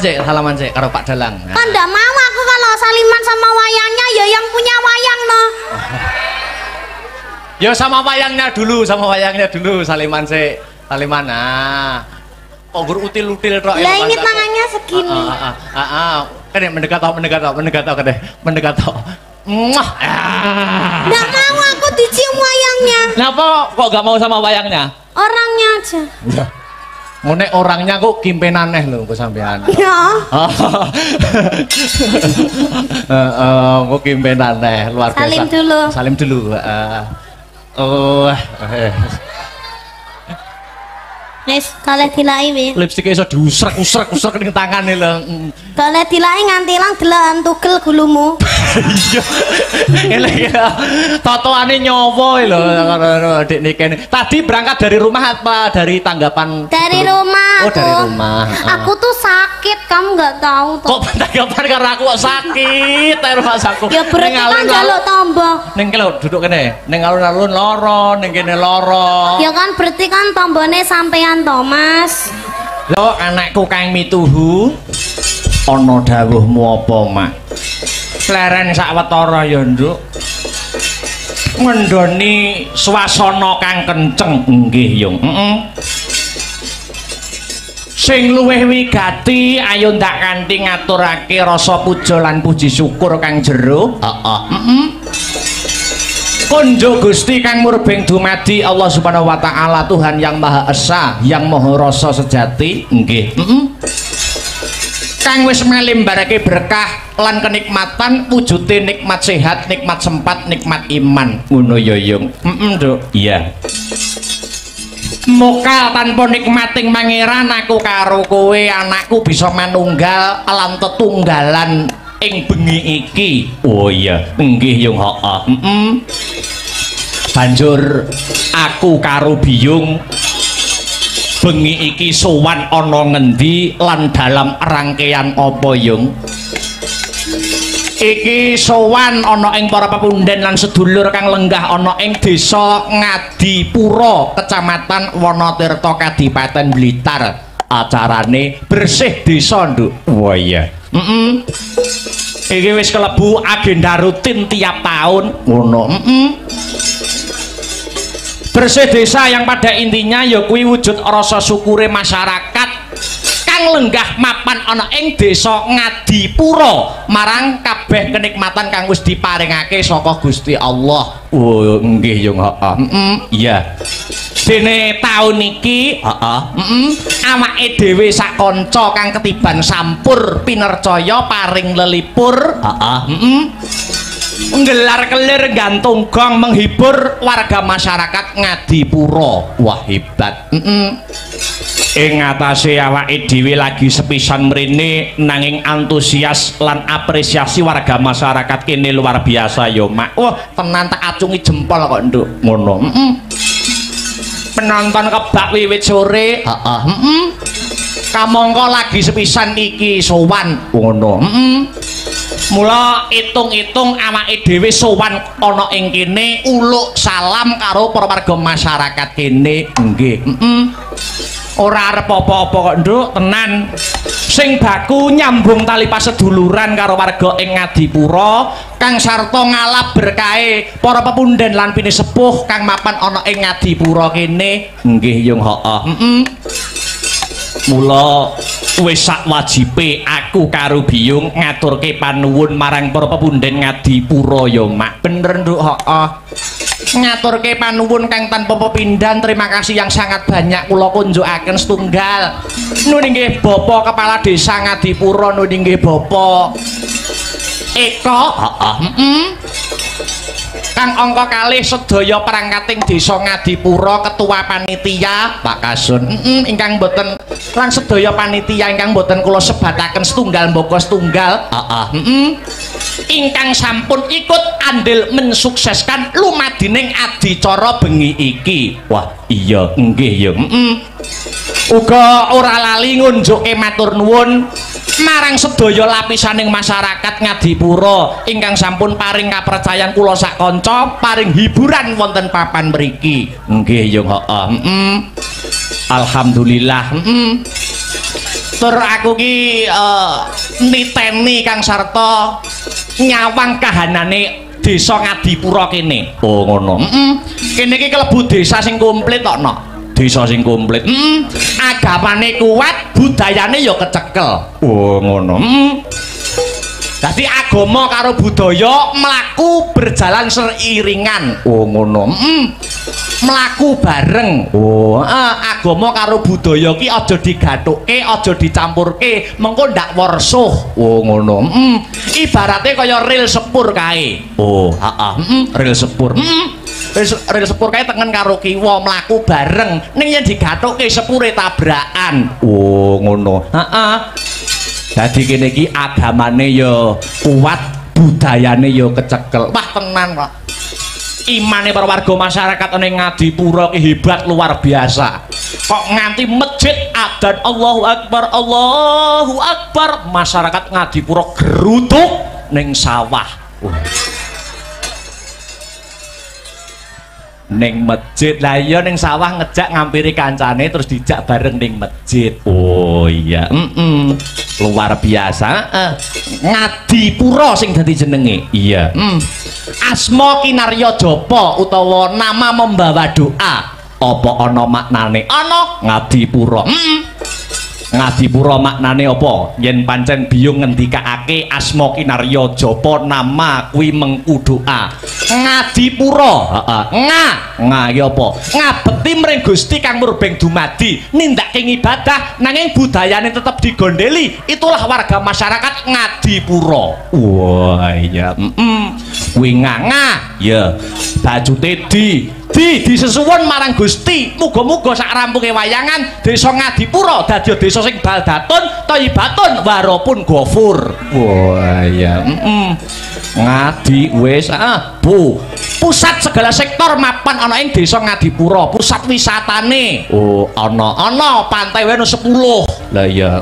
Cek, salaman cek karo Pak Dalang. Kan ndak mau aku kalau saliman sama wayangnya ya yang punya wayang no. Ya sama wayangnya dulu saliman cek. Saliman kok gur util-util tok. Lah ini tangannya segini. Kene mendekat tok. Muah. Nggak mau aku dicium wayangnya. Kenapa kok gak mau sama wayangnya? Orangnya aja. Ngene orangnya kok kimpen aneh lho kok sampean. Ya. Kok kimpen aneh luar biasa. Salim dulu. Wis kalih dilai wi. Lipstik iso diusrek-usrek ning tangane lho. Kalih dilai nganti ilang delan tugel gulumu. Iya. Elek ya. Totoane nyowo lho Dik Nike. Tadi berangkat dari rumah apa dari tanggapan? Dari rumah. Oh, dari rumah. Aku tuh sakit, kamu nggak tahu toh. Kok tanggapan karena aku kok sakit rumah aku. Ya berarti kan jaluk tombol. Ning kene duduk kene. Ning alun-alun loro, ning kene loro. Ya kan berarti kan tombone sampean Thomas. Lho anakku kang mituhu ana dawuhmu apa mak? Leren sawetara ya nduk. Ngendoni swasana kang kenceng nggih yung. Sing luwih wigati ayo ndak kanthi ngaturake rasa puja lan puji syukur kang jero. Konjo Gusti kang murbeng dumadi Allah Subhanahu wa taala Tuhan yang Maha Esa, yang Maha Rasa sejati nggih. Kang wis melimbarake berkah lan kenikmatan wujude nikmat sehat, nikmat sempat, nikmat iman. Ngono ya yung. Nduk. Iya. Mokal tanpa nikmating pangeran aku karo kowe anakku bisa manunggal lan tetunggalan ing bengi iki. Oh iya, nggih yung banjur aku karo Biyung bengi iki sowan ana ngendi lan dalam rangkaian apa yung? Iki sowan ana ing para pepunden lan sedulur kang lenggah ana ing desa Ngadipura, Kecamatan Wonotirta, Kadipaten Blitar. Acarane bersih desa, Nduk. Wah iya. Iki wis kelebu agenda rutin tiap tahun ngono. Bersih desa yang pada intinya ya kuwi wujud rasa syukure masyarakat kang lenggah mapan ana ing desa Ngadipura marang kabeh kenikmatan kang wis diparingake saka Gusti Allah. Oh nggih yo iya. Dene taun iki awake dhewe sak kanca kang ketiban sampur pinercaya paring lelipur nggelar kelir gantung gong menghibur warga masyarakat Ngadipura. Wah hebat. Ing atase awake dhewe lagi sepisan mrene nanging antusias lan apresiasi warga masyarakat kene luar biasa yo mak. Wah tenan tak acungi jempol kok nduk ngono. Penonton kebak wiwit sore kamangka lagi sepisan iki sowan ngono. Mula itung-itung awake dhewe sowan ana ing kene uluk salam karo para warga masyarakat kene nggih. Ora arep apa-apa kok nduk tenan sing baku nyambung tali paseduluran karo warga ing Ngadipura kang sarta ngalap berkahe para pepunden lan pinisepuh kang mapan ana ing Ngadipura kene nggih yung mula wis sak wajibe aku karo Biyung ngaturke panuwun marang para pepunden Ngadipura ya mak. Bener nduk ngaturke panuwun kang tanpa pepindhan. Terima kasih yang sangat banyak kula kunjukaken setunggal nuning nggih Bapak Kepala Desa Ngadipura, nuning nggih Bapak Eko kang angka kalih sedaya perangkating desa Ngadipura, ketua panitia Pak Kasun ingkang boten lan sedaya panitia ingkang boten kula sebataken setunggal mboko setunggal ingkang sampun ikut andil mensukseskan lumadining adicara bengi iki. Wah iya nggih ya. Uga ora lali ngunjuke matur nuwun marang sedaya lapisaning masyarakat Ngadipura ingkang sampun paring kapercayan kula sak kanca paring hiburan wonten papan mriki nggih ya. Alhamdulillah Tur aku ki niteni Kang Sarta nyawang kahanane desa Ngadipura kene. Oh ngono. Kene iki kelebu desa sing komplit tok, Nok. Desa sing komplit. Agamane kuat, budayane ya kecekel. Oh ngono. Dadi agama karo budaya mlaku berjalan seiringan. Oh ngono. Mlaku bareng. Oh, agama karo budaya ki aja digathuke, aja dicampurke, mengko ndak warsuh. Oh ngono. Ibarate kaya ril sepur kae. Oh, ril sepur. Ril sepur kae tengen karo kiwa mlaku bareng. Ning yen digathuke sepure tabrakan. Oh ngono. Dadi kene iki agamane ya kuat, budayane ya kecekel. Wah tenan kok. Imane para warga masyarakat ning Ngadipura ki hebat luar biasa. Kok nganti masjid adzan Allahu Akbar, masyarakat Ngadipura gerutuk ning sawah. Ning masjid lah iya ning sawah ngejak ngampiri kancane terus dijak bareng ning masjid. Oh iya, luar biasa. Ngadipura sing dadi jenenge. Iya. Asma kinarya japa utawa nama membawa doa. Apa ana maknane? Ana Ngadipura. Ngadipura maknane apa? Yen pancen biyung ngendikake asma kinarya japa nama kuwi mengku doa. Ngadipura, nga iki apa? Ngabekti mring Gusti kang murbeng dumadi, nindakake ibadah nanging budayane tetep digondeli. Itulah warga masyarakat Ngadipura. Wah iya, kuwi nganga ya. Bajute disesuwun marang Gusti. Muga-muga sak rampunge wayangan desa Ngadipura dadi desa sing baldatun thayyibatun warapun ghafur. Wah iya. Ngadi wis Bu. Pusat segala sektor mapan ana ing desa Ngadipura. Pusat wisatane. Oh, ana pantai wae 10. Lah iya,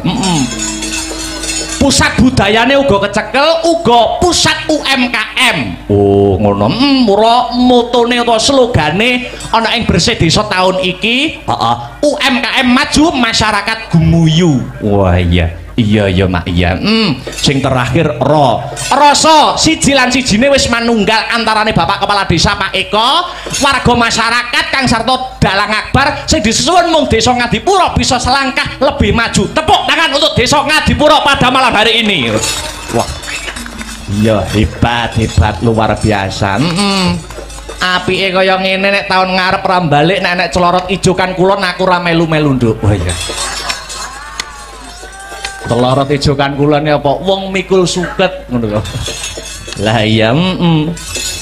Pusat budayane uga kecekel, uga pusat UMKM. Oh, ngono. Mura motone utawa slogane ana ing Bersih Desa tahun iki, UMKM maju, masyarakat gumuyu. Wah iya. Iya Mak iya. Sing terakhir rasa siji lan sijine wis manunggal antarane Bapak Kepala Desa Pak Eko, warga masyarakat Kang Sarto Dalang Akbar sing disuwun mung Desa Ngadipura bisa selangkah lebih maju. Tepuk tangan untuk Desa Ngadipura pada malam hari ini. Wah. Iya hebat luar biasa. Apike kaya ngene nek taun ngarep ra balik nek celorot ijokan kulon aku ra melu-melu nduk. Oh iya. Telorot ijokan kulone apa wong mikul suket ngono lho. Lah iya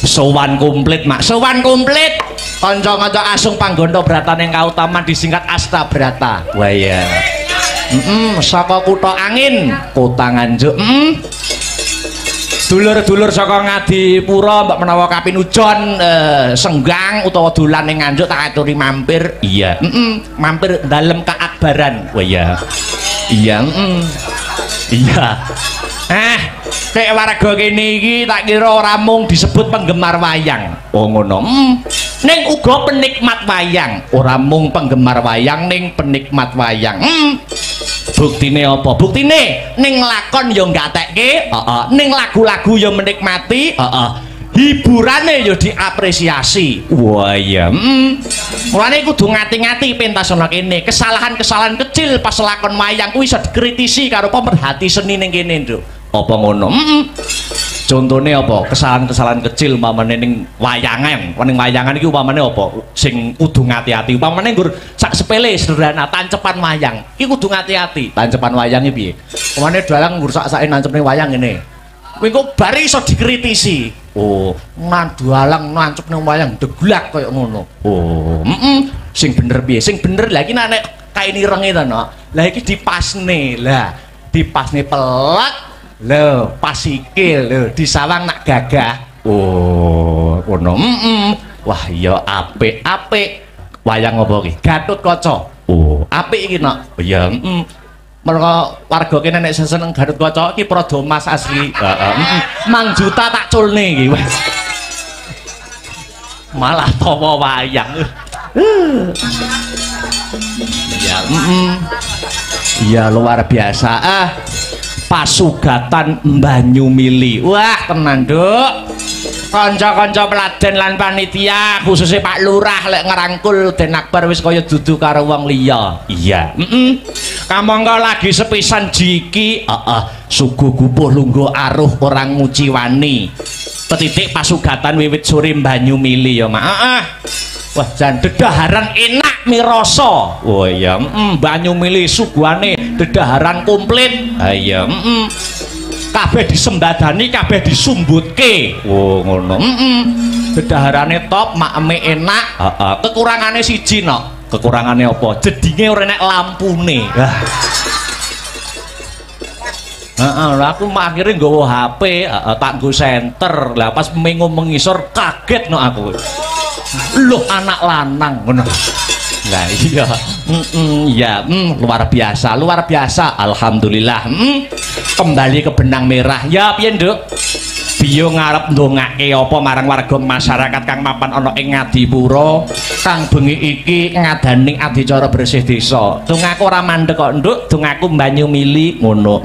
sowan komplit Mak, sowan komplit. Kanca-kanca asung panggono bratan ing kautaman disingkat Astabrata. Wah iya. Saka kutha angin, kota Nganjuk. Dulur-dulur saka Ngadipura mbak menawa kapinujon senggang utawa dolan ning Nganjuk tak aturi mampir. Iya. Mampir dalem keakbaran. Wah iya. Iya, iya. Kayak warga kene iki tak kira ora mung disebut penggemar wayang. Oh ngono. Ning uga penikmat wayang. Ora mung penggemar wayang ning penikmat wayang. Buktine apa? Buktine ning lakon ya nggatekke, ning lagu-lagu ya menikmati, hiburane ya diapresiasi. Wah iya. Mulane kudu ngati-ngati pentas ana kene. Kesalahan-kesalahan kecil pas lakon wayang kuwi iso dikritisi karo pemerhati seni ning kene, Nduk. Apa ngono? Contone apa? Kesalahan-kesalahan kecil umpamane ning wayangan. Ning wayangan iki umpamane apa? Sing kudu ngati-ati. Umpamane nggur sak sepele sederhana tancepan wayang. Iki kudu ngati-ati. Tancepan wayange piye? Umpamane dalang nggur sak-sake nancep ning wayang ngene. Kuwi kok bari iso dikritisi. Oh, nandualang nancep ning wayang deglak kaya ngono. Oh, sing bener piye? Sing bener lha iki nek kaini renge to, Nok. Lah iki dipasne. Lah, dipasne pelek. Lho, pas sikil lho, disawang nak gagah. Oh, ngono. Wah, iya apik-apik. Wayang apa iki? Gatotkaca. Oh, apik iki, Nok. Iya, mereka warga kene nek seneng Gatotkaca iki prada emas asli. Mang juta tak culne iki. Malah tawa wayang. Ya, Iya luar biasa. Pasugatan Banyumili. Wah, tenan, Nduk. Kanca-kanca peladen lan panitia khususnya Pak Lurah lek ngerangkul Den Akbar wis kaya dudu karo wong liya. Iya. Kamangka lagi sepisan jiki. Sugu gupuh lungguh aruh orang nguci wani. Petitik pasugatan wiwit sore Banyumili ya, Mak. Wah, jan dedaharan enak mirasa. Oh iya, Banyumili suguhane dedaharan komplit. Ha iya, kabeh disembadani, kabeh disumbutke. Oh ngono. Dedaharane top, makeme enak. Kekurangane siji nok. Kekurangane apa? Jedinge ora enek lampune. Lah aku akhirnya nggawa HP, tak nggo senter. Lah pas mengo mengisor kaget no aku. Loh anak lanang ngono. Lah iya. Ya, luar biasa. Alhamdulillah. Kembali ke benang merah. Ya piye, Nduk? Biyo ngarep ndongake apa marang warga masyarakat kang mapan ana ing Ngadipura kang bengi iki ngadaning adicara bersih desa. Dongaku ora mandek kok, Nduk. Dongaku Banyumili ngono.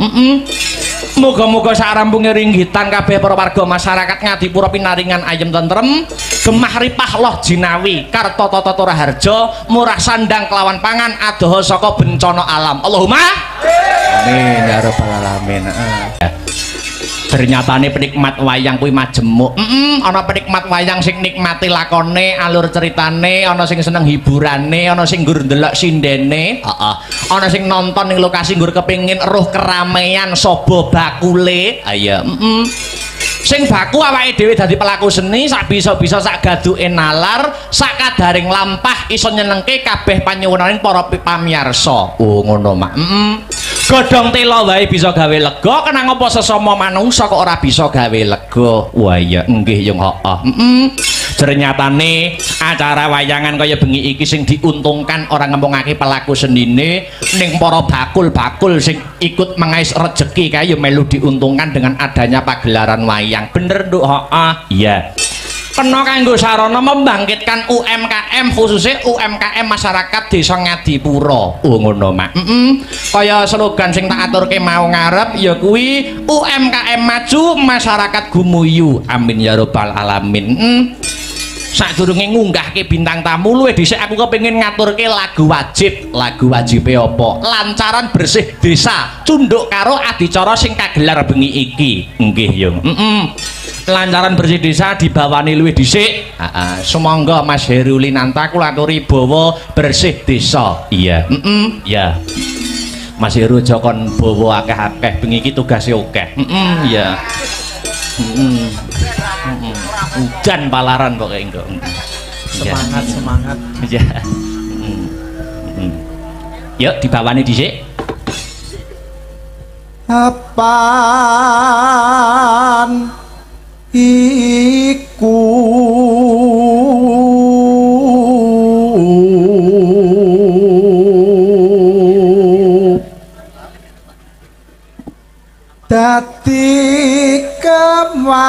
Muga-muga sarampunge ringgitan kabeh para warga masyarakat Ngadipura pinaringan ayem tentrem, gemah ripah loh jinawi, karta tata raharja, murah sandang kelawan pangan adoh saka bencana alam. Allahumma amin ya rabbal alamin. Ternyata penikmat wayang kuwi majemuk. Ana penikmat wayang sing nikmati lakone, alur ceritane, ana sing seneng hiburane, ana sing nggur ndelok sindene, ana sing nonton ning lokasi nggur kepengin eruh keramaian sobo bakule. Ayo, sing baku awake dhewe dadi pelaku seni, sak bisa-bisa sak gaduke nalar, sak kadaring lampah iso nyenengke kabeh panyuwunaning para pamirsa. Oh ngono, Mak. Godhong tela wae bisa gawe lega, kenang apa sesama manungsa kok ora bisa gawe lega. Wah iya nggih yung Ternyatane acara wayangan kaya bengi iki sing diuntungkan orang ngomongake pelaku senine ning para bakul-bakul sing ikut mengais rejeki kae ya melu diuntungkan dengan adanya pagelaran wayang. Bener, Nduk? Iya. Kena kanggo sarana membangkitkan UMKM khususnya UMKM masyarakat Desa Ngadipura. Oh ngono, Mak. Kaya slogan sing tak aturke mau ngarep ya kuwi UMKM maju masyarakat gumuyu. Amin ya rabbal alamin. Sadurunge ngunggahke bintang tamu luwih dhisik aku kepengin ngaturke lagu wajib. Lagu wajibe apa? Lancaran bersih desa cunduk karo adicara sing kagelar bengi iki. Nggih yo. Lancaran bersih desa dibawani luwih dhisik. Sumangga Mas Herulinanta kula aturi bawa bersih desa. Iya. Ya. Mas Heru aja kon bawa akeh-akeh bengi iki tugase akeh. Iya. Hujan palaran kok kayak enggak. Semangat. Ya. Yuk dibawani dhisik. Apaan iku dadi kewajiban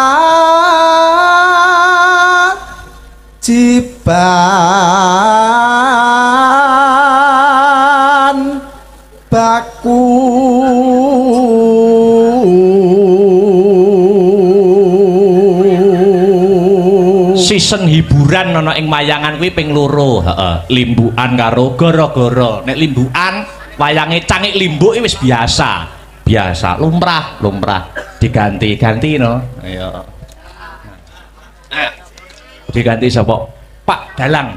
baku season hiburan ana ing wayangan kuwi ping loro. Limbukan karo gara-gara. Nek limbukan wayange cangik limbuk wis biasa. Lumrah diganti-ganti no. Ayo. Diganti sapa? Pak Dalang.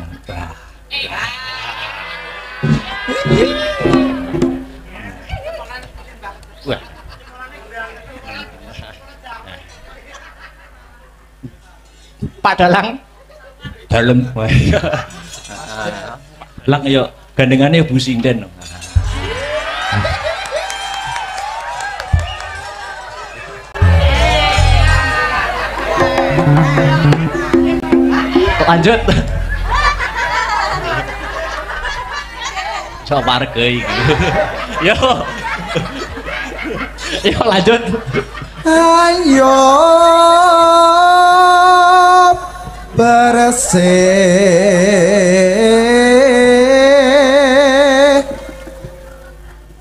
Wah. Pak Dalang. Dalem. Dalang ayo gandengane Bu Sinden. Lanjut. Coba harga iki. Yo. Yo lanjut. Ayo bersih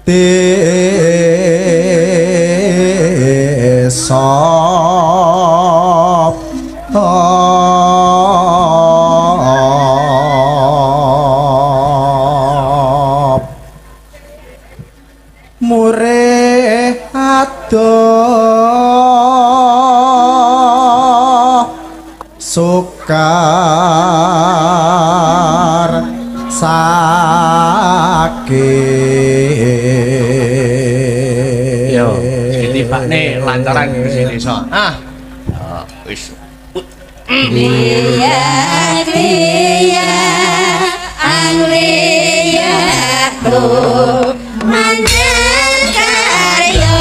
desa mure adoh sukar sakit yo tibane lancaran Gusti Desa wis Liya liya angliya tu manjen karya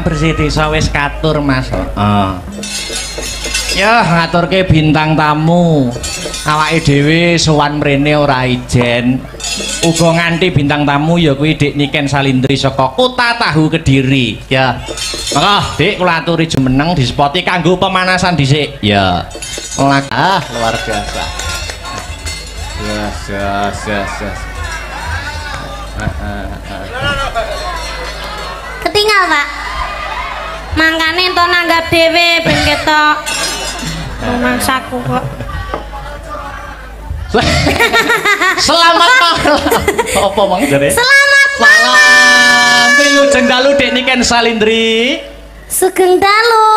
Bersih Desa wis katur Mas. Ya ngaturke bintang tamu. Awake dhewe sowan mrene ora ijen. Uga nganti bintang tamu ya kuwi Dik Niken Salindri saka Kota Tahu Kediri. Ya. Monggo Dik kula aturi jumeneng dispoti kanggo pemanasan dhisik. Ya. Luar biasa. Yes. Ketinggal, Pak. Mangkane ento nanggap dhewe ben ketok. Rumangsaku kok. Selamat malam. Apa mang jare? Selamat malam. Wilujeng dalu Dik Niken Salindri. Sugeng dalu.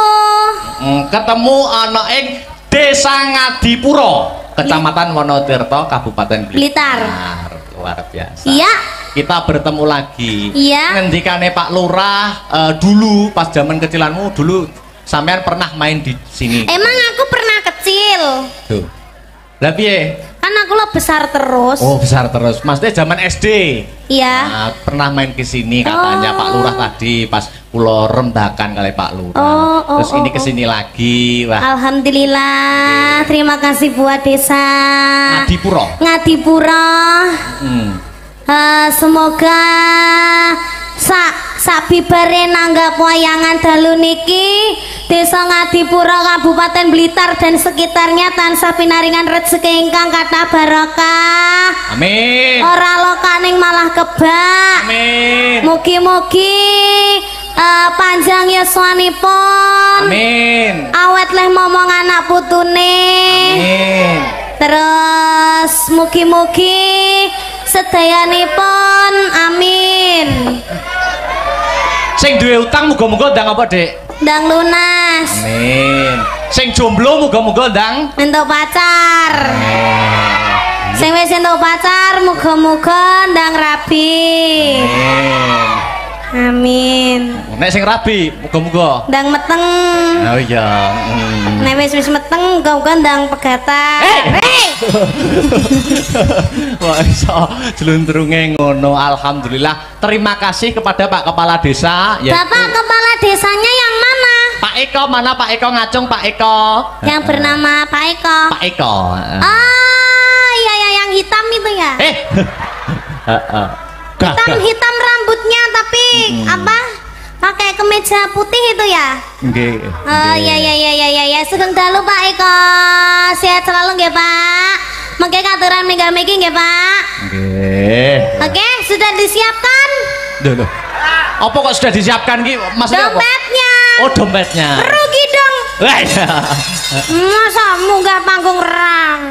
Ketemu ana ing Desa Ngadipura, Kecamatan Wonotirta, Kabupaten Blitar. Luar biasa. Iya. Kita bertemu lagi. Iya. Ngendikane Pak Lurah, dulu pas zaman kecilanmu dulu sampean pernah main di sini. Emang aku pernah kecil. Tuh. Lah piye? Kan aku lo besar terus. Oh, besar terus. Maksudnya zaman SD. Iya. Nah, pernah main ke sini katanya Pak Lurah tadi pas kula rembakan kali Pak Lurah. Terus ini ke sini lagi. Wah. Alhamdulillah. Terima kasih buat desa Ngadipuro. Ngadipuro. Semoga sak bibare nanggap wayangan dalu niki Desa Ngadipuro Kabupaten Blitar dan sekitarnya tansah pinaringan rezeki ingkang kathah barokah. Amin. Ora lokaning malah kebak. Amin. Mugi-mugi panjang yuswanipun. Amin. Awet leh momong anak putune. Amin. Terus mugi-mugi sedayanipun amin. Sing duwe utang muga-muga ndang apa, Dik? Ndang lunas. Amin. Sing jomblo muga-muga ndang Entuk pacar. Sing wis entuk pacar muga-muga ndang rabi. Amin. Nek sing rabi muga-muga Ndang meteng. oh iya. Nek wis meteng muga-muga ndang pegatan. Wah, iso jeluntrunge ngono. Alhamdulillah. Terima kasih kepada Pak Kepala Desa. Bapak Kepala Desanya yang mana? Pak Eko, mana Pak Eko ngacung Pak Eko? Yang bernama Pak Eko. Pak Eko. Ah, iya ya yang hitam itu ya. Hitam rambutnya tapi apa? Pakai kemeja putih itu ya? Nggih. Oh ya. Sugeng dalu Pak Eko. Sehat selalu nggih Pak. Mengke katuran mega-megi nggih Pak. Nggih. Oke, sudah disiapkan? Loh. Apa kok sudah disiapkan ki? Maksudnya apa? Dompetnya. Oh, dompetnya. Rugi dong. Wah, iya. Masa munggah panggung rang.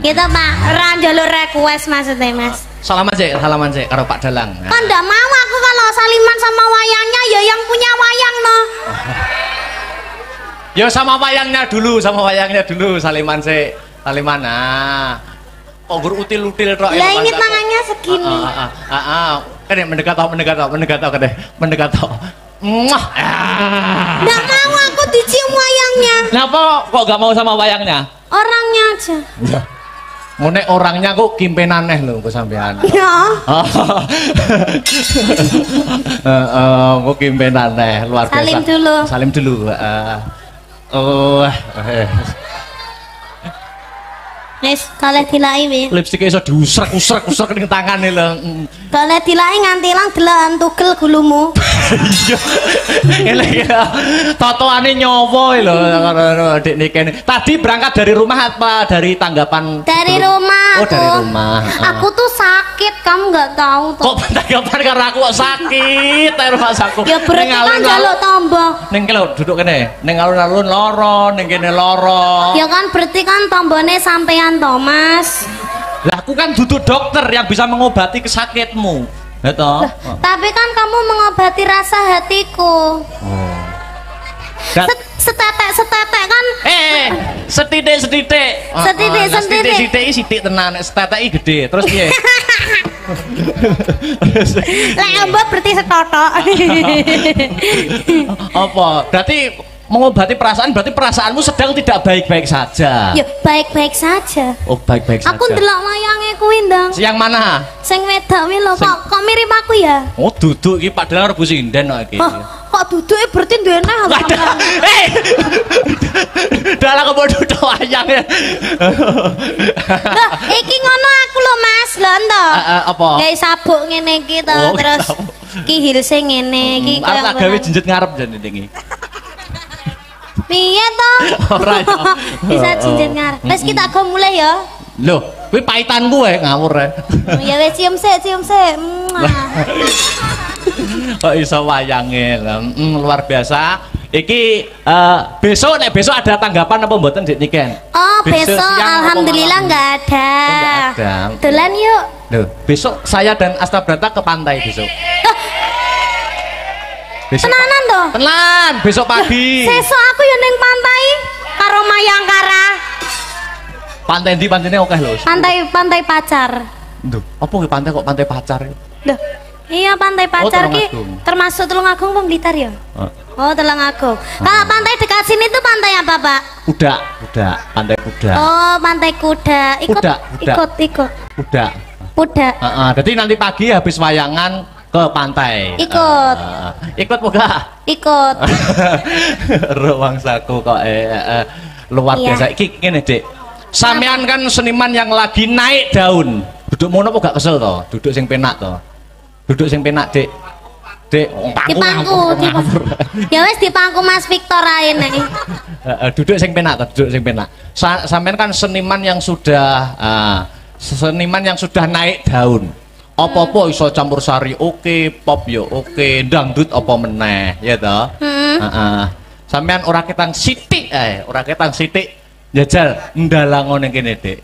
Gitu Pak, rang jalur request maksudnya Mas. Salaman sih karo Pak Dalang. Kan ndak mau aku kalau saliman sama wayangnya ya yang punya wayang no. Ya sama wayangnya dulu, saliman sih. Saliman oh gur util-util tok. Lah ini tangannya segini. Kan mendekat tok. Muah. Nggak mau aku dicium wayangnya. Kenapa kok gak mau sama wayangnya? Orangnya aja. Ngene orangnya kok kimpenan neh lho kok sampean. Ya. Kok kimpenan neh luar biasa. Salim dulu. Wis kalih dilai wi. Lipstik iso diusrek-usrek ning tangane lho. Kalih dilai nganti ilang deloken tugel gulumu. Iya. Elek ya. Totoane nyowo lho Dik Nike. Tadi berangkat dari rumah apa dari tanggapan? Dari rumah. Oh, dari rumah. Aku tuh sakit, kamu nggak tahu toh. Kok tanggapan karo aku kok sakit rumah saku. Ya berarti kan jaluk tombol. Ning kene duduk kene. Ning alun-alun loro, ning kene loro. Ya kan berarti kan tombone sampean Thomas. Lah aku kan duduk dokter yang bisa mengobati kesakitmu. Ya toh. Tapi kan kamu mengobati rasa hatiku. Setetek kan? Setitik. Setitik tenan, setetek gede. Terus piye? Lah mbok berarti setotok. Apa? Berarti mengobati perasaan berarti perasaanmu sedang tidak baik-baik saja. Ya baik-baik saja. Oh, baik-baik saja. Aku ndelok wayange kuwi ndang. Yang mana? Sing wedok wi lho kok mirip aku ya? Oh, duduk iki padahal rebu sinden kok iki. Kok duduke berarti duwene aku. Dalah kok duduk wayange. Lah, iki ngono aku lho Mas, lho ento. Apa? Gawe sabuk ngene iki to, terus iki hilse ngene iki koyo. Arep gawe jinjet ngarep jan iki. Piye to? Ora ya. Bisa jinjet ngarep. Wes kita go mulai ya. Loh, kuwi paitanku ngawur Ya wes cium sik. Kok iso wayange luar biasa. Iki besok ada tanggapan apa mboten Dik Niken? Oh, besok alhamdulillah enggak ada. Dolan yuk. Loh, besok saya dan Astabrata ke pantai besok. Tenanan toh? Tenan, besok pagi. Sesuk aku yo ning pantai karo Mayangkara. Pantai ndi pantene akeh lho. Pantai pacar. Duh, apa ki pantai kok pantai pacar? Loh, iya pantai pacar ki termasuk Tulungagung apa Blitar ya? Oh, Tulungagung. Kalau pantai dekat sini tuh pantai apa, Pak? Kuda, pantai kuda. Oh, pantai kuda. Kuda. Kuda. Jadi nanti pagi habis wayangan ke pantai. Ikut moga. Ikut. Ruang saku kok luar biasa. Iki ngene, Dik. Sampean kan seniman yang lagi naik daun. Duduk mono kok gak kesel to? Duduk sing penak to. Duduk sing penak, Dik. Dek, dipangku. Ya wes dipangku Mas Victor ae nek. Duduk sing penak, duduk sing penak. Sampean kan seniman yang sudah naik daun. Apa-apa iso campur sari oke, pop yo oke, dangdut apa meneh, ya toh? Sampean ora ketang sithik njajal ndalang ngene kene, Dik.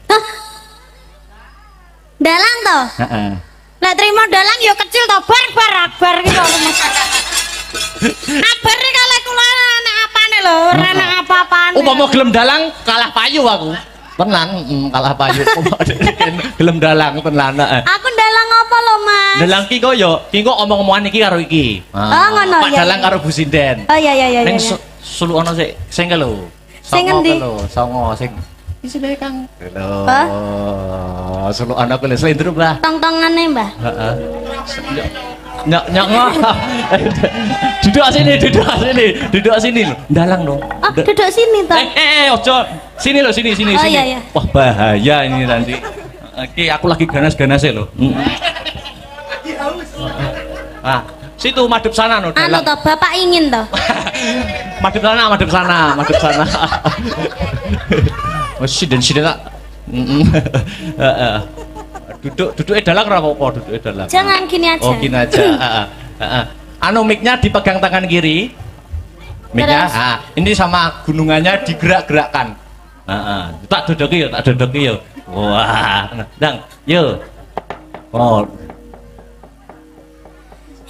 Dalang to? Heeh. Lah terima dalang ya kecil to bar gitu. Akbar kalih kula anak apane lho, ora anak apa-apane. Umpama gelem dalang kalah payu aku. Tenan, kalah payu. Gelem dalang tenan. Aku dalang apa lho, Mas? Dalang ki kok omong-omongan iki karo iki. Oh ngono Pak ya. dalang karo Bu Sinden. Oh iya. Ning suluk ana sik, sing ke lho. Sing endi? Songo sing isine Kang. Lho. Suluk ana ku slendrup lah. Tong-tongane, Mbah. Heeh. Nyok. Duduk sini lho. Dalang dong. Oh, duduk sini toh. Ojo. Sini lho, sini. Oh, iya. Wah, bahaya ini nanti. Oke, aku lagi ganas-ganasnya lho. Situ madep sana no. Anu toh, Bapak ingin toh. madep sana. Oh, siden tak. Duduk dalang ora apa-apa, duduk dalang. Jangan gini aja. Oh, gini aja. Anu mic-nya dipegang tangan kiri. Mic-nya, ini sama gunungannya digerak-gerakkan. Tak dodoki yo. Wah, Dang, yo. Oh.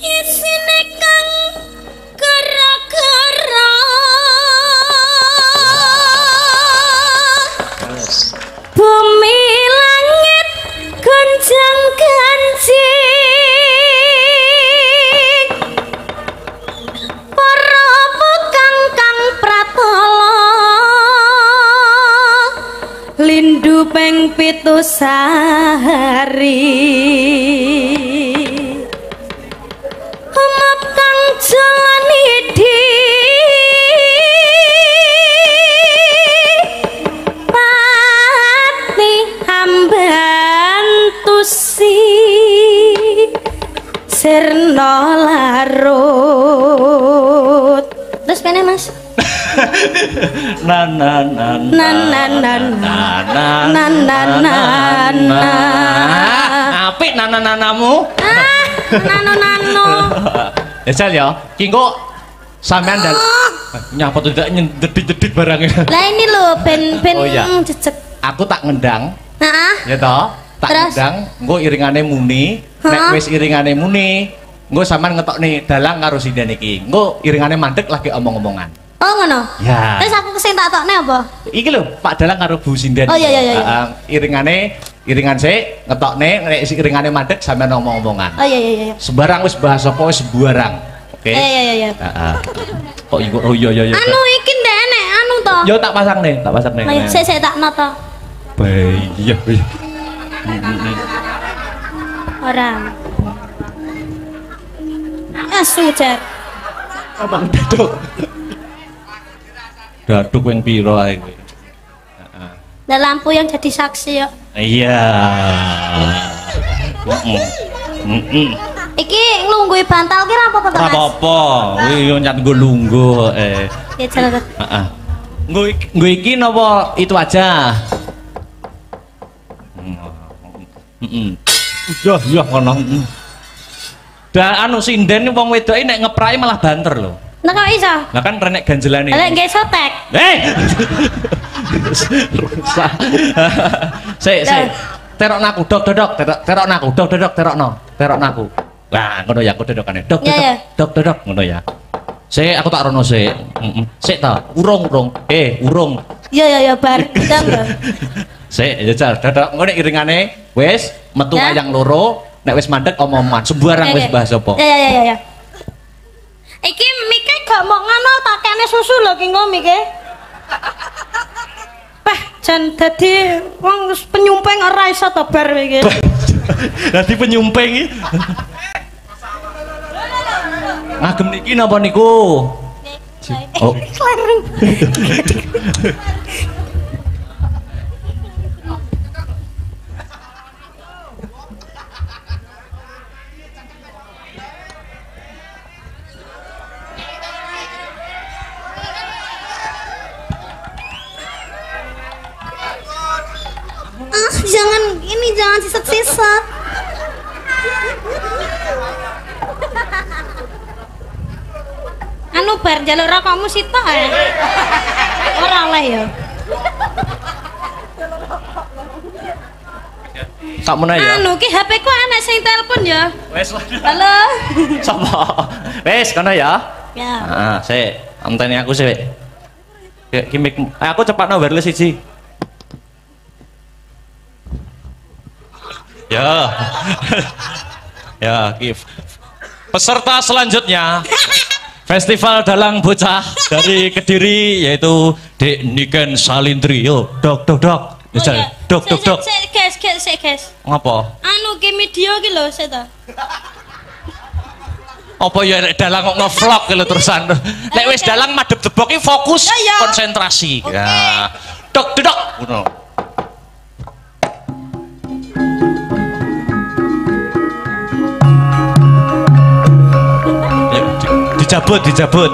Isine kang gara-gara bumi langit gonjang ganjing para kang pratala lindu ping 7 sehari kang jalani di pati ambantusi sirna larut terus pene Mas apik nana-nanamu nano ya Sal ya kingko sampean dan nyapa tidak nyedit-nyedit barangnya lah ini lho ben jejeg aku tak ngendang ya toh tak terus? ngendang engko iringane muni nek wis iringane muni engko sampean ngetokne dalang karo sinden iki engko iringane mandek lagi omong-omongan oh ngono ya terus aku sing tak tokne apa iki lho Pak dalang karo Bu Sinden oh iya iringan sik ngetokne nek iringane mandek sampean omong-omongan oh iya sembarang wis bahasa apa wis sembarang oke iya heeh kok iku oh iya anu iki ndek enek anu to yo tak pasang nih ayo sik tak noto iya orang asu jar abang daduk yang piro ae kowe dan lampu yang jadi saksi ya iya iki nglunggui bantal kira apa to Mas apa yo nyat nggo lungguh ya jalan heeh nggo iki napa itu aja ya ngono da anu sinden wong wedoke nek ngeprai malah banter lho nah kok iso lah kan renek ganjelane lek nggih sotek rusak sik terokno aku dok terokno aku dok terokno aku wah ngono ya aku dodokane dok ngono ya sik aku tak rono sik sik ta urung urung ya bar dok sik jajal dodok engko nek iringane wis metu wayang loro nek wis mandek omongan sembarang wis bahas apa ya iki mike gak mau ngono pakene ngomeke susu lho ki ngomike. Peh jan dadi wong penyumping ora iso to bar iki. Dadi penyumping iki. Ngagem niki napa niku? Oh. Klereng. Jangan sisat-sisat. Anu bar njaluk rokokmu sitok ae. Ora oleh ya. Sak meneh ya. Anu ki HP ku ana sing telepon ya. Wes. Halo. Sapa? Wes kono ya. Ya. Heeh, sik. Anteni aku sik. Ki mic aku cepatno wireless siji. Ya. Ya, peserta selanjutnya Festival Dalang Bocah dari Kediri yaitu Dek Niken Salindri. Yo, dok. Dok. Guys. Ngapa? Anu ki media ki lho sik ta. Apa ya nek dalang kok nge-vlog ki lho terusan. Nek wis dalang madhep debok ki fokus konsentrasi. Ya. Dok. Ngono. Dijabut.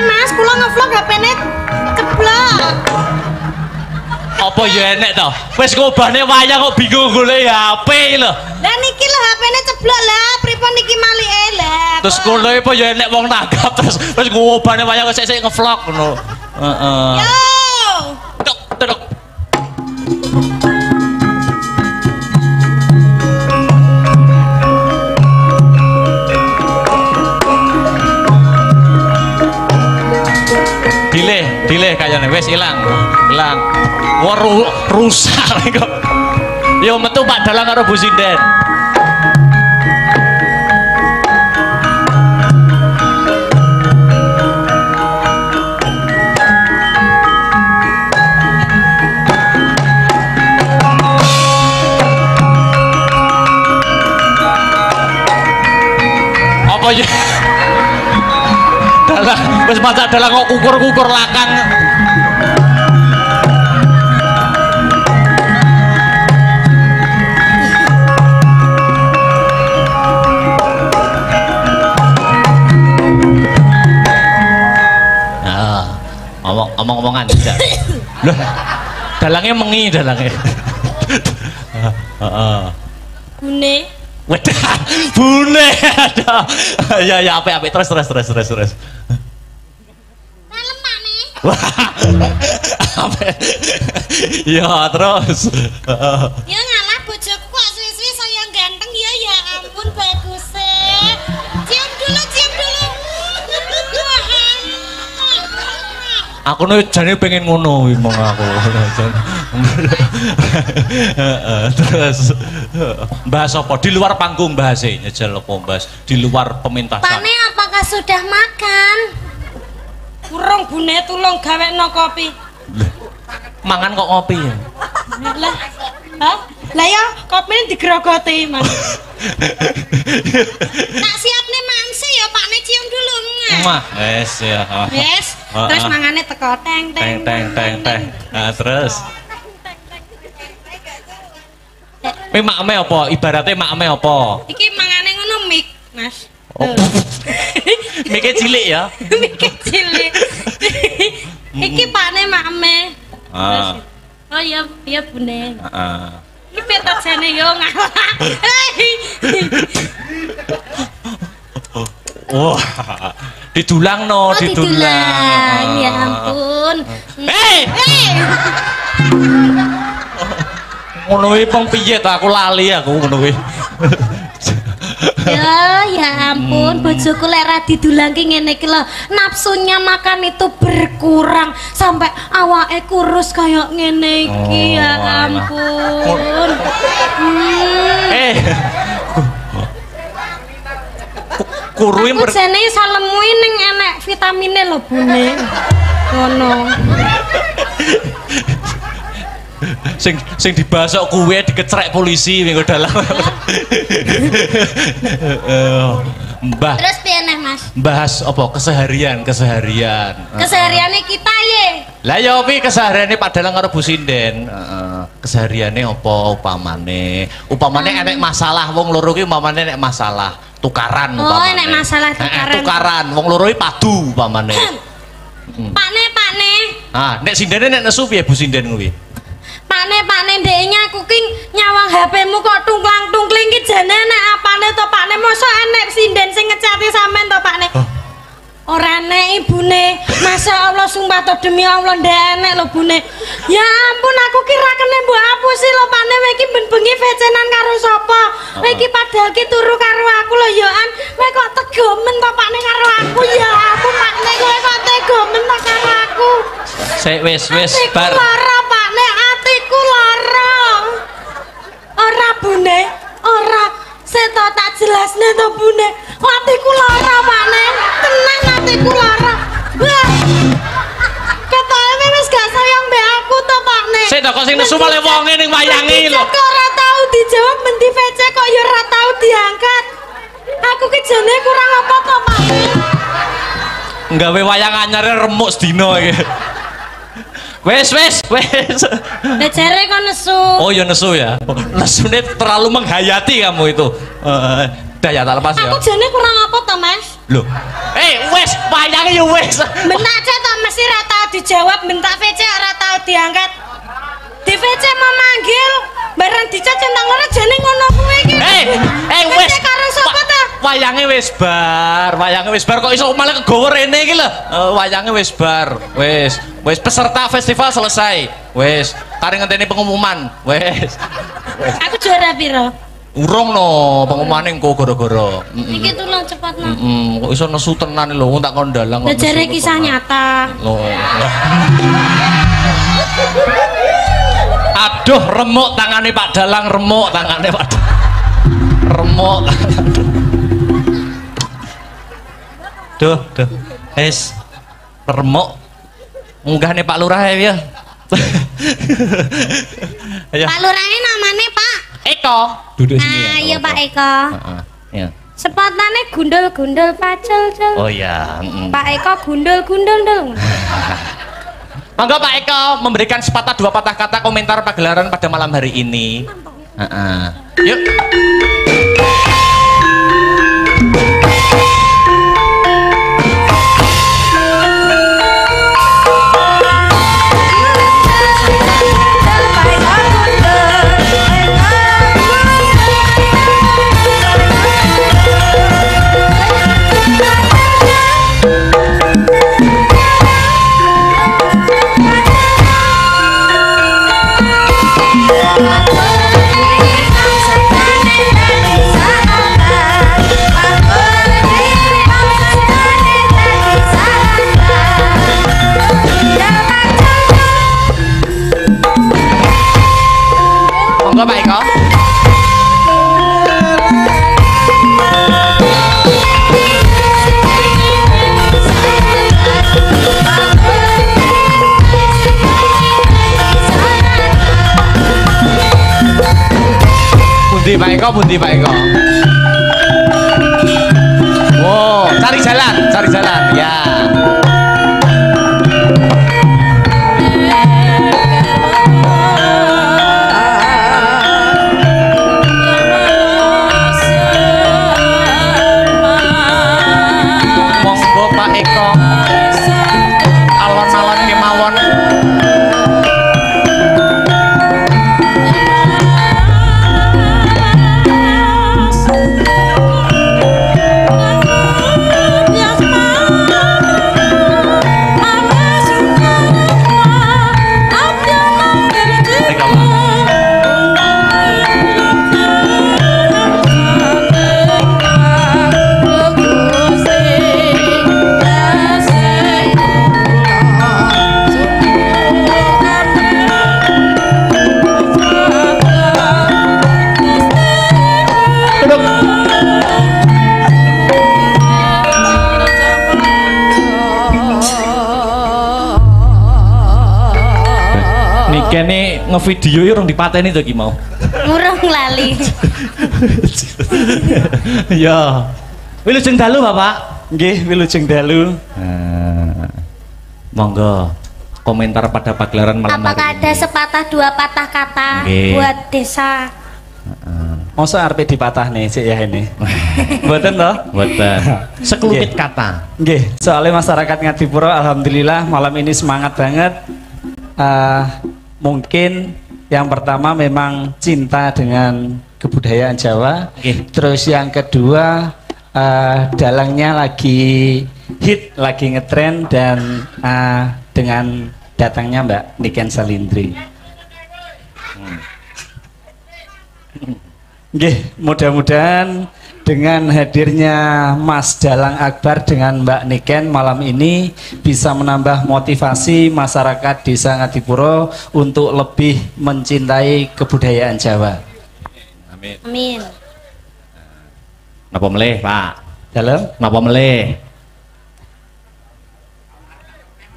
Mas, kula nge-vlog HP-ne keblok. Apa ya enek to? Wis ngobahne wayang kok bingung golek HP lho. Lah niki lho HP-ne ceblok lah, pripun niki malike lah. Terus ngono apa ya enek wong nanggap terus wis ngobahne wayang kok sik nge-vlog ngono. Heeh. Yo. Dok. Dileh kayane wis ilang. Wah rusak kok. Yo metu Pak Dalang karo Bu Sinden. Apa ya? Dalang wis maca dalang kok kukur lakang. Omong-omongan tidak. Loh, dalangnya mengi dalangnya. Bune. Wedah, bune ada. Ya apik terus. Dalem Pakne. Wah. Apik. Ya terus. Ya ngalah bojoku kok suwi-suwi saya ganteng ya ampun bagus cium dulu. Aku nih jane pengen ngono wih mong aku. Terus bahas apa di luar panggung bahasnya nyejel apa bahas di luar pementasan. Pakne apakah sudah makan? Urung bune tulung gawekno kopi. Mangan kok ngopi ya? Lah. Hah? Lah ya kopine digrogoti, Mas. Tak siapne mangsi ya Pakne cium dulu. Mah, wes ya. Wes, terus mangane teko teng. Nah, terus. Makme apa? Ibaratnya makme apa? Iki mangane ngono mik, Mas. Oh. Mike cilik ya? Mik cilik. Iki Pakne makme. Oh iya bune. Heeh. Iki petot jane yo ngalah. Wah, didulang no, didulang. Ya ampun. Ngono kuwi peng piye ta aku lali aku ngono kuwi. Ya ampun, bojoku lek ra didulangke ngene iki lho, nafsunya makan itu berkurang sampai awake kurus kayak ngene iki. Ya ampun. Kuruin aku jane salemu ning enek vitamine lho Bune. Ngono. sing dibasok kuwe dikecrek polisi minggu dalam. Mbah. Terus piye neh Mas? Bahas apa keseharian. Kesehariane kita ye. Lah ya opi kesehariane Pak Dalang karo Bu Sinden. Kesehariane apa upamane? Enek masalah wong loro ki umpamane enek masalah tukaran umpamane. Oh, enek masalah tukaran. Tukaran wong loro ki padu umpamane. Pakne. Ah, nek Sindene nek nesu piye Bu Sinden kuwi? Pakne ndeknya aku ki nyawang HP-mu kok tungklang-tungkling ki jane nek apane to Pakne mosok enek sinden sing ngecati sampean to Pakne. Ora enek ibune. Masya Allah sumpah to demi Allah ndek enek lho Bune. Ya ampun aku ki ra kene mbok apusi lho Pakne kowe iki ben bengi vecenan karo sapa? Kowe iki padahal ki turu karo aku lho ya an. Kowe kok tegomen to Pakne karo aku ya aku Pakne kowe kok tegomen to karo aku. Sik wis bar. Lara Pakne atiku lara. Ora Bune, ora. Seto tak jelasne to Bune. Atiku lara Pakne. Tenan atiku lara. Wah. Ketoke wis gak sayang mbek aku to Pakne. Sik to kok sing nesu male wonge ning wayange lho. Kok ora tau dijawab menti VC kok ya ora tau diangkat. Aku ki jane kurang apa to Pakne? Nggawe wayang anyar remuk sedina iki. Wes. Lah jare kok nesu. Oh ya nesu ya. Nesune terlalu menghayati kamu itu. Dah ya tak lepas ya. Aku jane kurang apa to, Mas? Loh. Wes wayange ya wes. Bentak aja to mesti ra tau dijawab, bentak VC ora tau diangkat. Di VC memanggil bareng dicat centang loro jane ngono kuwi iki. Wes. Karo sapa ta? Wayange wis bar kok iso malah kegowo rene iki lho. Wayange wis bar. Wis peserta festival selesai. Wis, kare ngenteni pengumuman. Wis. Aku juara piro? Urung no, pengumumane engko gara-gara. Iki tulung cepet no. Kok iso nesu tenan lho, wong tak kon dalang kok. Jare kisah nyata. Aduh, remuk tangane Pak Dalang, remuk tangane Pak Dalang. Remuk. Duh. Wis. Remuk. Munggah nih Pak Lurah ya. Pak Lurahnya namanya Pak Eko. Duduk sini ya. Iya Pak Eko. Ya. Sepatane gundul-gundul pacul. Oh ya. Pak Eko gundul-gundul. Monggo Pak Eko memberikan sepatah dua patah kata komentar pagelaran pada malam hari ini. Yuk. Monggo Pak Eko. Bundi Pak Eko. Wow, cari jalan ya. Monggo Pak Eko. Alon-alon kemawon. ngevideo ya orang dipateni to ki mau. Murung lali. Ya. Wilujeng dalu, Bapak. Nggih, wilujeng dalu. Monggo komentar pada pagelaran malam Apakah hari ada ini. sepatah dua patah kata Nggih. buat desa? Masa arep dipatah nih cik ya ini. Mboten toh? Mboten. Sekelumit Nggih. kata. Nggih, soalnya masyarakat Ngadipuro alhamdulillah malam ini semangat banget. Mungkin yang pertama memang cinta dengan kebudayaan Jawa. Nggih. Terus yang kedua dalangnya lagi hit, lagi ngetren dan dengan datangnya Mbak Niken Salindri. Nggih, mudah-mudahan dengan hadirnya Mas Dalang Akbar dengan Mbak Niken malam ini bisa menambah motivasi masyarakat Desa Ngadipuro untuk lebih mencintai kebudayaan Jawa. Amin. Amin. Napa melih, Pak? Dalam Napa melih?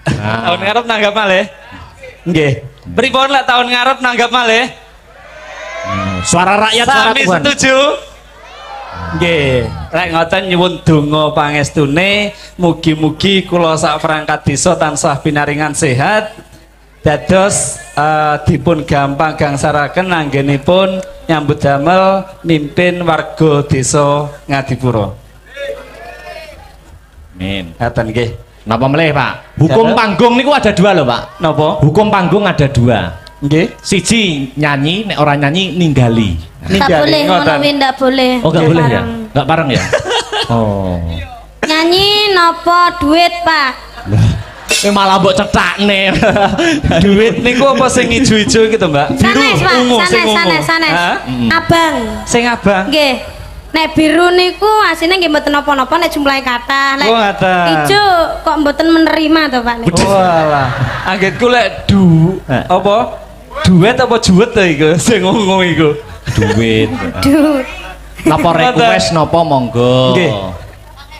tahun ngarep nanggap malih. Nggih. Pripun lek tahun ngarep nanggap malih? Suara rakyat, suara Sami Tuhan. setuju? Nggih, lek ngoten nyuwun donga pangestune mugi-mugi kula sak perangkat desa tansah pinaringan sehat dados dipun gampang gangsaraken anggenipun nyambut damel mimpin warga desa Ngadipuro. Amin. Ngaten nggih. Napa melih, Pak? Hukum Dalam. panggung niku ada dua loh, Pak. Napa? Hukum panggung ada dua. Nggih. Siji nyanyi, nek orang nyanyi ninggali. Tak Ninggali, boleh, ngoten. ngono ndak boleh. Oh, nggak Nggak boleh ya? bareng. Nggak bareng ya? Oh. Nyanyi nopo duit, Pak? Ini malah mbok cetakne. Duit niku apa sing ijo-ijo gitu, Mbak? Sanes, Pak. ungu, sing Sanes, ungu. sanes, sanes. Hah? Abang. Sing abang. Nggih. Nek biru niku asine nggih mboten napa-napa nek jumlahe kathah. Nek Oh, ngaten. ijo kok mboten menerima to, Pak niku. Walah, anggetku lek Hah? apa? Duet apa juwet to iku sing ungu iku. Duit. Duh. Napa request napa monggo. Nggih.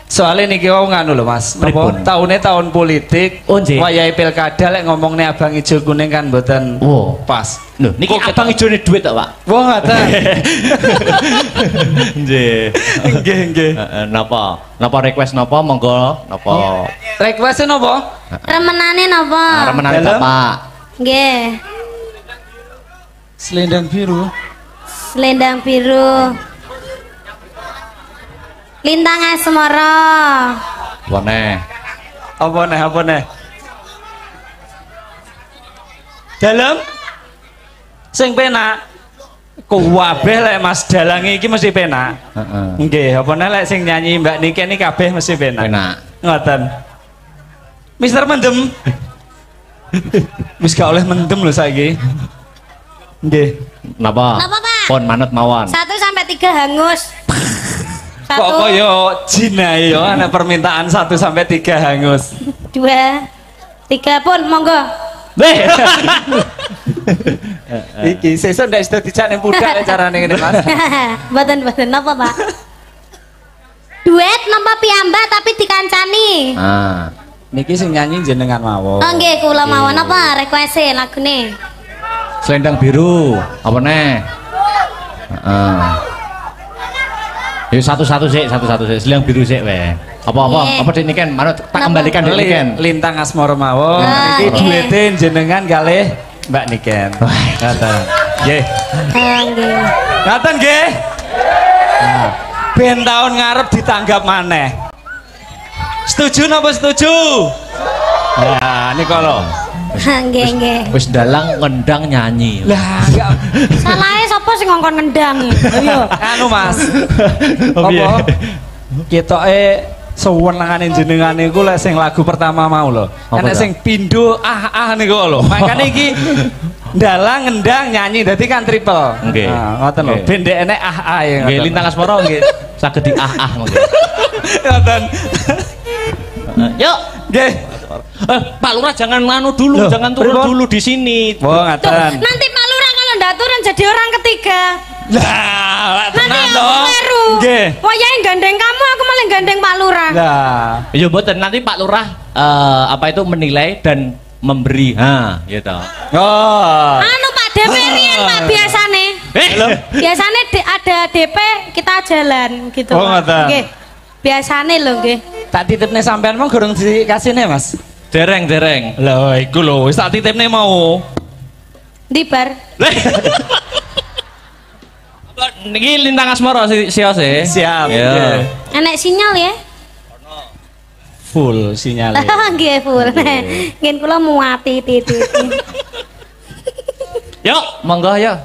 Soalnya niki wau nganu lho Mas, Pripun? napa taune tahun politik, Oh, nggih. wayahe pilkada lek ngomongne abang ijo kuning kan mboten Oh. pas. Loh, niki Kok abang ijone duit tak, Pak? Wah, ngaten. Nggih. Nggih, nggih. Napa? Napa request napa monggo? Napa? Request napa? Remenane napa? Remenane Dalam. Bapak. Nggih. Selendang biru. Selendang biru. Lintang asmara. Wone. Apa neh, apa neh? Dalam sing penak kuwabeh lek Mas Dalang iki mesti penak. Heeh. Nggih, apa neh lek sing nyanyi Mbak Niken iki kabeh mesti penak. Enak. Ngoten. Mister Mendem. Wis gak oleh mendem lho saiki. Nggih. Napa? Napa, Pak? Pon manut mawon. 1 sampai 3 hangus. Kok kaya jinae ya ana permintaan 1 sampai 3 hangus. 2 3 pun monggo. Beh. Iki sesuk ndak iso dijak ning pudak carane ngene Mas. Mboten napa, Pak? Duet napa piyambak tapi dikancani. Ah. Niki sing nyanyi jenengan mawon. Oh nggih, kula mawon apa request-e lagune? Selendang biru. Apa neh? Heeh. Yo satu-satu sik. Selendang biru sik wae. Apa-apa? Nggih. Apa Dik Niken? Manut tak Napa? kembalikan Dik Niken. Lintang asmara mawon. Ah, Niki nggih. duete jenengan kalih Mbak Niken. Ngaten. Nggih. Nggih. Ngaten nggih. Nah, ben taun ngarep ditanggap maneh. Setuju napa setuju? Nah, niku lho. Nggih. Wis dalang ngendang nyanyi. Lah, enggak Salahe sapa sing ngongkon ngendang? Ayo. anu Mas. Oh, piye? Apa? Ketoke sewenangane jenengan niku lek sing lagu pertama mau lho. Apa Enek ta? sing pindho niku lho. Makane iki ndalang ngendang nyanyi dadi kan triple. Nggih. Nah, ngoten lho. Nggih. Ben ndek enek ya. Nggih lintang asmara nggih saged di monggo. Ngoten. Yuk. Nggih. Pak Lurah jangan nganu dulu, Loh, jangan turun pripun? dulu di sini. Wah, Tuh, ngaten. nanti Pak Lurah kalau ndak turun jadi orang ketiga. Lah, Nanti tenan aku to. meru. Nggih. Wayahe gandeng kamu, aku malah gandeng Pak Lurah. Lah, Ya mboten nanti Pak Lurah apa itu menilai dan memberi. Ha, gitu. Oh. Anu Pak DP riyen Pak biasane. Biasane ada DP kita jalan gitu. Oh, ngoten. Nggih. Biasane lho nggih. Tak titipne sampean mau gurung dikasihne, Mas. Dereng. Lho, iku lho wis tak titipne mau. Ndi bar? Niki Lintang Asmara sios e. Siap. Ya. Nggih. Enek sinyal ya? Full sinyalnya. Nggih full. Ngen kula muati titik. Yuk, monggo ya.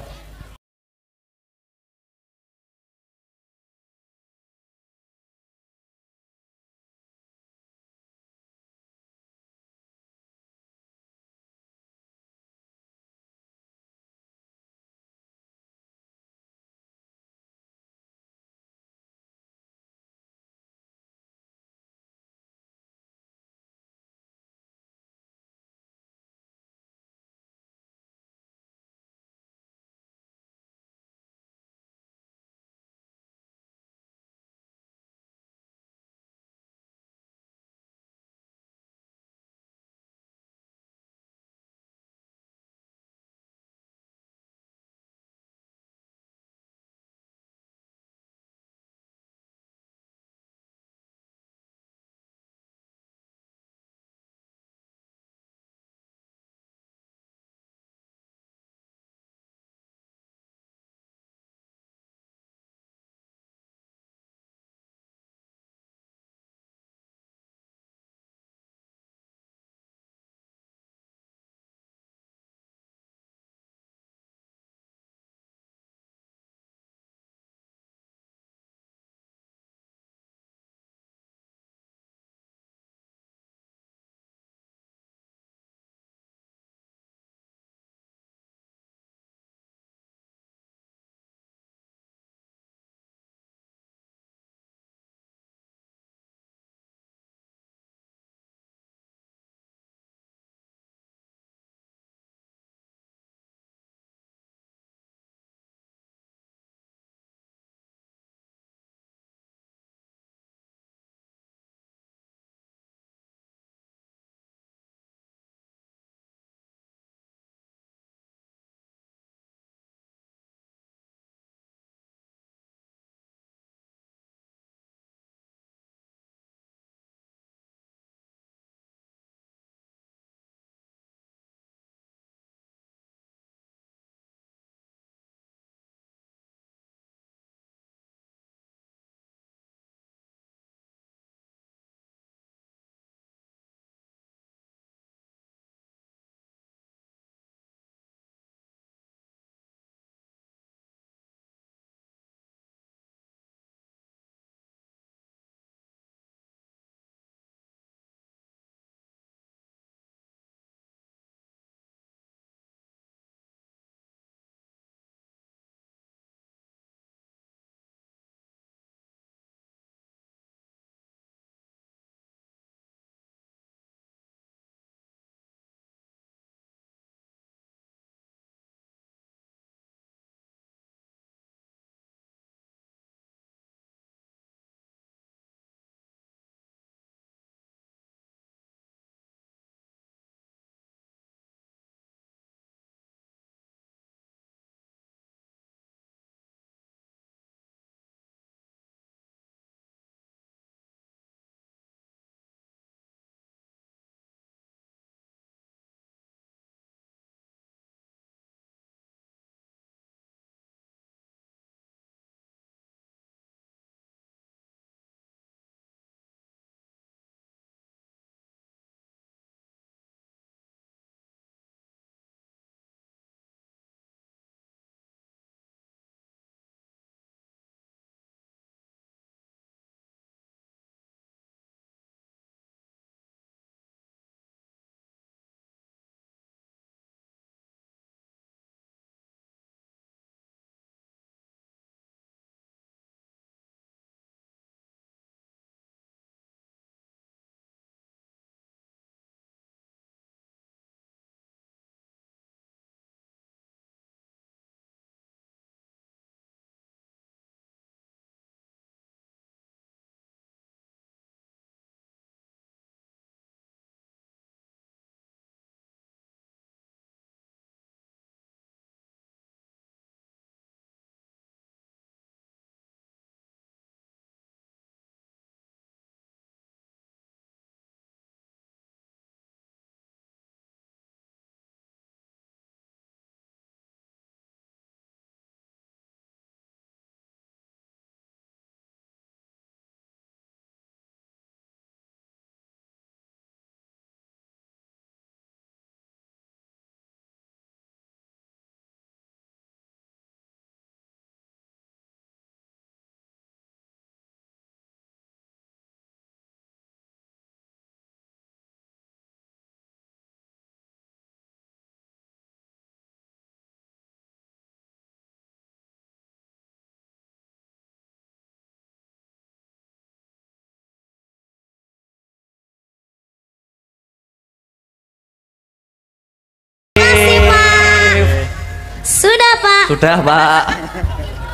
Sudah, Pak.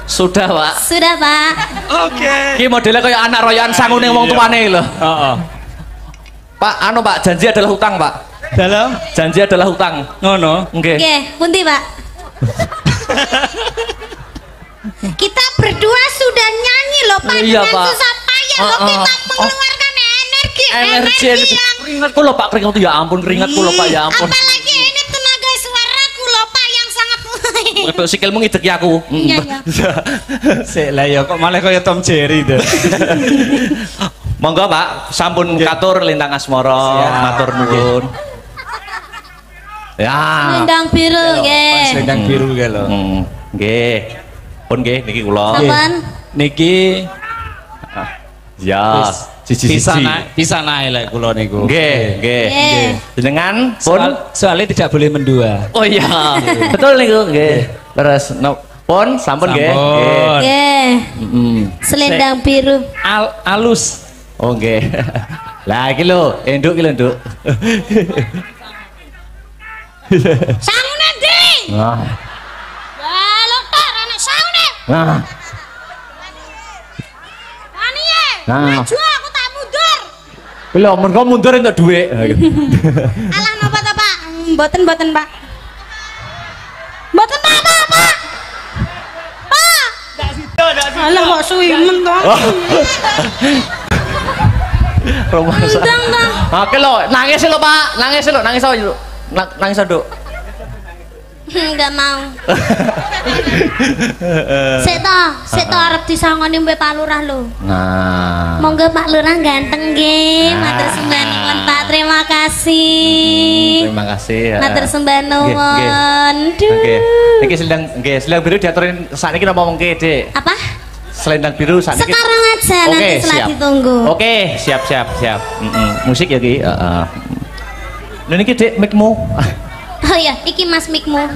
Sudah, Pak. Sudah, Pak. Iki modelnya kayak anak royoan sangu ning wong tuane lho. Heeh. Pak, anu Pak, janji adalah hutang, Pak. Dalam Janji adalah hutang. ngono. Nggih. Nggih, pundi, Pak? Kita berdua sudah nyanyi loh, Pak. Iya, Dengan Pak. susah payah loh kita mengeluarkan energi Energi. yang Keringatku lho, Pak. Keringatku ya ampun, keringatku lho, Pak. Ya ampun. apalagi ini tenaga suaraku loh, Pak, yang sangat Untuk sikilmu ngideki aku. Iya, iya. Sik lah ya kok malah kaya Tom Jerry to. Monggo, Pak. Sampun katur lintang asmara, Siap. matur nuwun. Ya. Lendang biru, Pas nggih. Selendang biru kae lho. Nggih. Pun nggih niki kula. Sampun. Niki Ya, bisa siji-siji. naik lek kula niku. Nggih, nggih. Nggih. Jenengan pun Soalnya tidak boleh mendua. oh iya, betul niku nggih. Terus pun sampun nggih. Sampun. Nggih. Nggih. Mm-mm. Selendang biru. Alus. Oh nggih. Lah iki lho, enduk iki lho, Nduk. Sangune ndi? Nah. Wah, lho tok ana sangune. Nah. Ani ye. Nah. Maju aku tak mundur. Kuwi lho men kok mundur entuk dhuwit. Alah napa to, Pak? Mboten, Pak. Mboten Pak. Pak. Alah kok suwimen to. Romansa. Ndang, ndang. Oke lho, nangis lho, Pak. Nangis lho, nangis lho. Nangis Nduk. Enggak mau. Sik to arep disangoni mbek Pak Lurah lho. Nah. Monggo Pak Lurah ganteng nggih. Matur sembah nuwun Pak, terima kasih. Terima kasih. Ya. Matur sembah nuwun. Oke. Niki selendang biru diaturin sakniki napa mengke, Dik? Apa? Selendang biru sakniki. Sekarang aja nanti setelah ditunggu. Oke, siap. Musik ya Ki. Heeh. Lha niki Dik mic-mu. Oh iya, iki Mas Mikmu.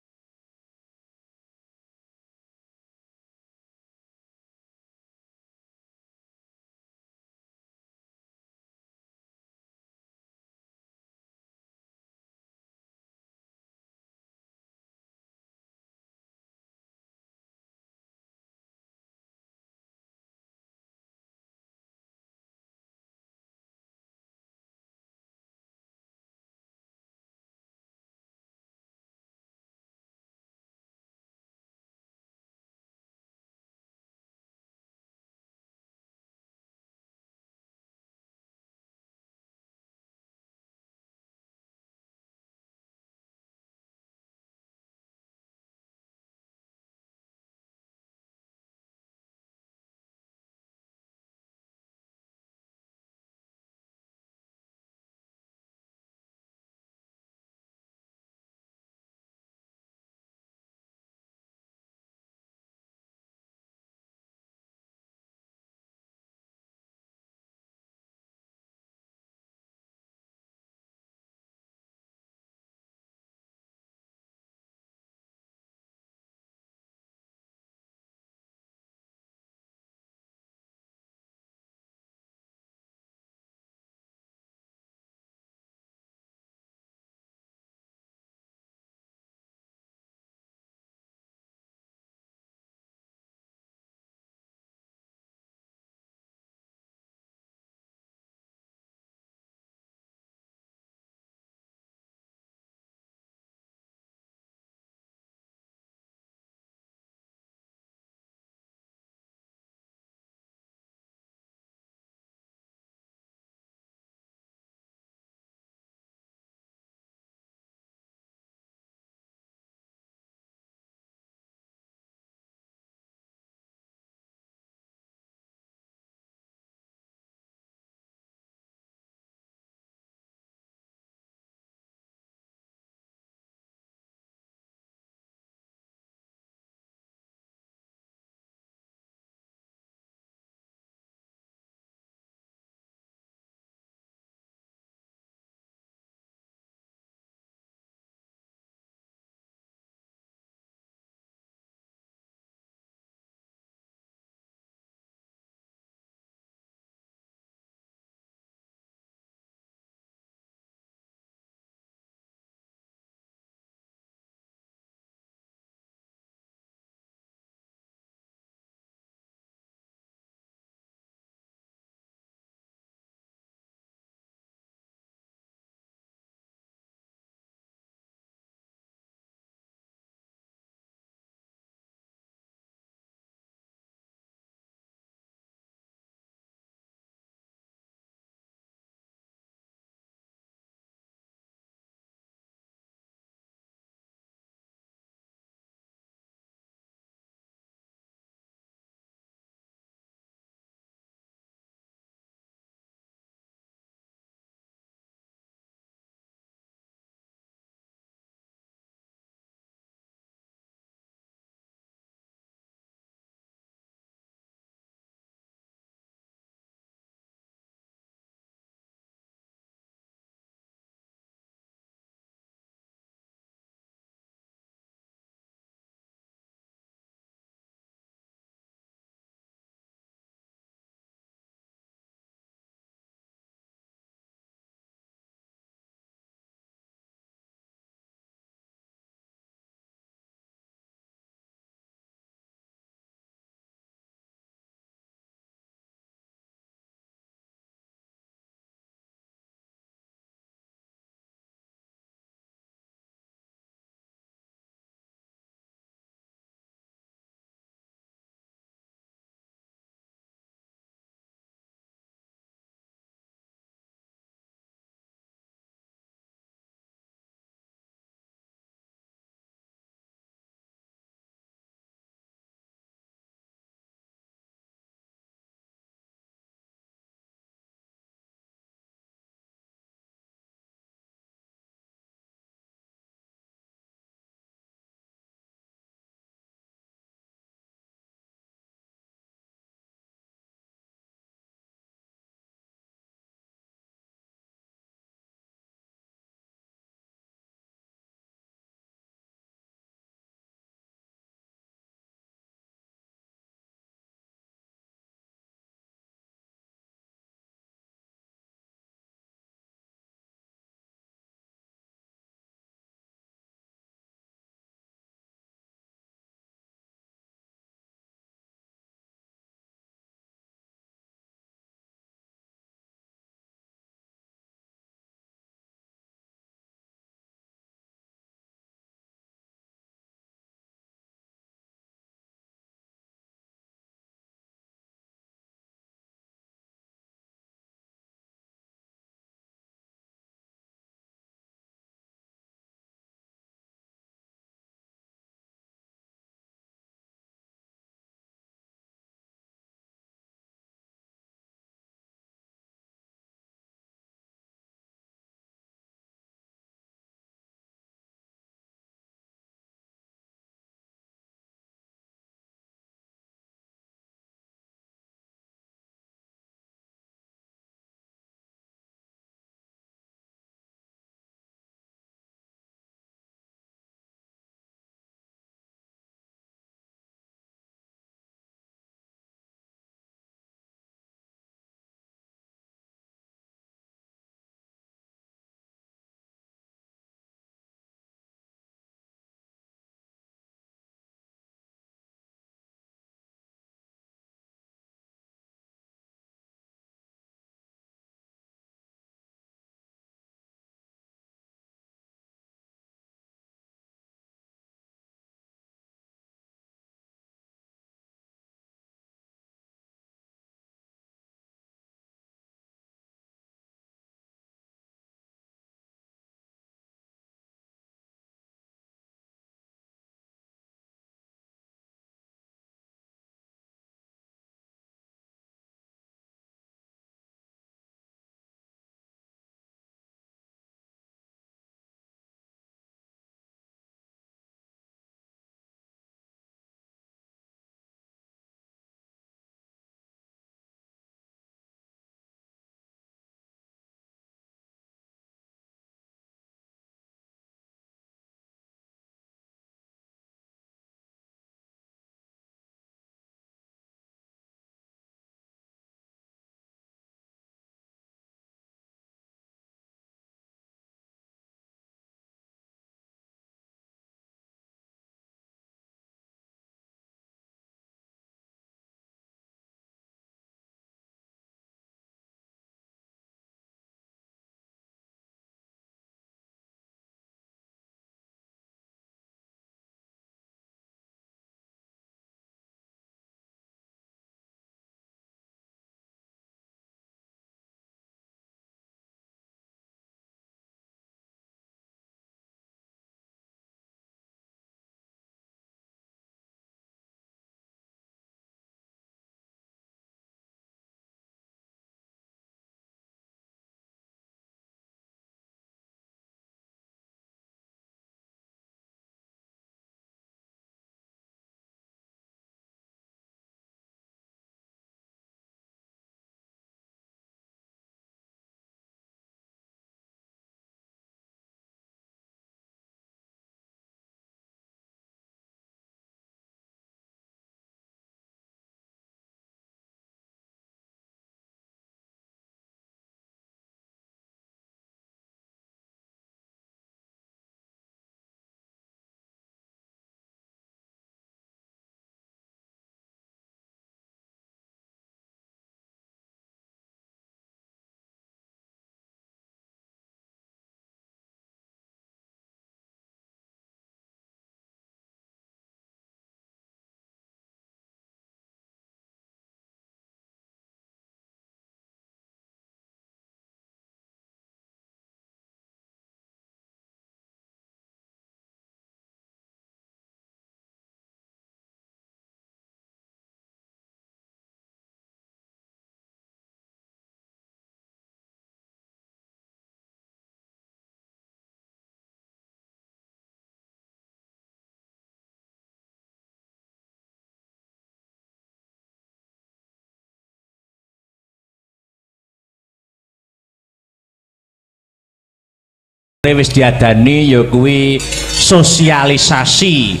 wis diadani ya kuwi sosialisasi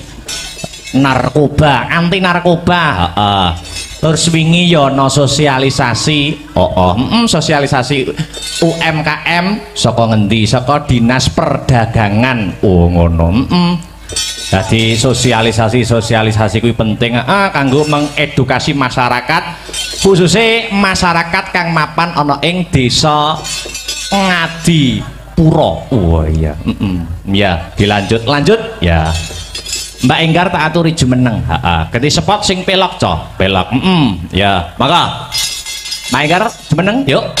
narkoba, anti narkoba. Heeh. Terus wingi ya ana sosialisasi, sosialisasi UMKM saka ngendi? Saka Dinas Perdagangan. Oh ngono. Jadi sosialisasi kuwi penting kanggo mengedukasi masyarakat, khususnya masyarakat kang mapan ana ing desa Ngadipuro. Oh iya. Ya, lanjut ya. Mbak Enggar tak aturi jumeneng. Ganti spot sing pelok pelok. Ya, maka Mbak Enggar jumeneng, yuk.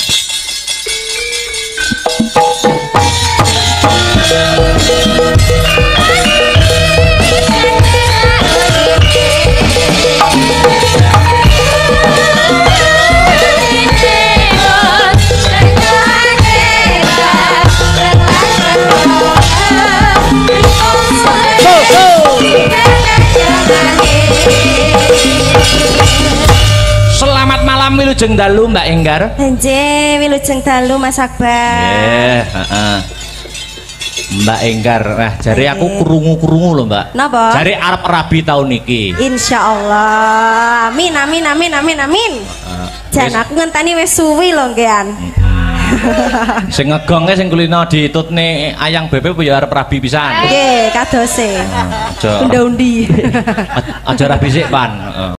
Selamat malam wilujeng dalu Mbak Enggar. Nggih, wilujeng dalu Mas Akbar. Mbak Enggar, jare aku krungu-krungu lho, Mbak. Napa? Jare arep rabi tahun iki. Insyaallah. Amin. Jan aku ngenteni wis suwi lho nggean. Sing ngegongke sing kulino ditutne ayang bebek ya arep rabi pisan. Nggih, kadose. Aja. Unda-undi. Aja rabi sik, Pan.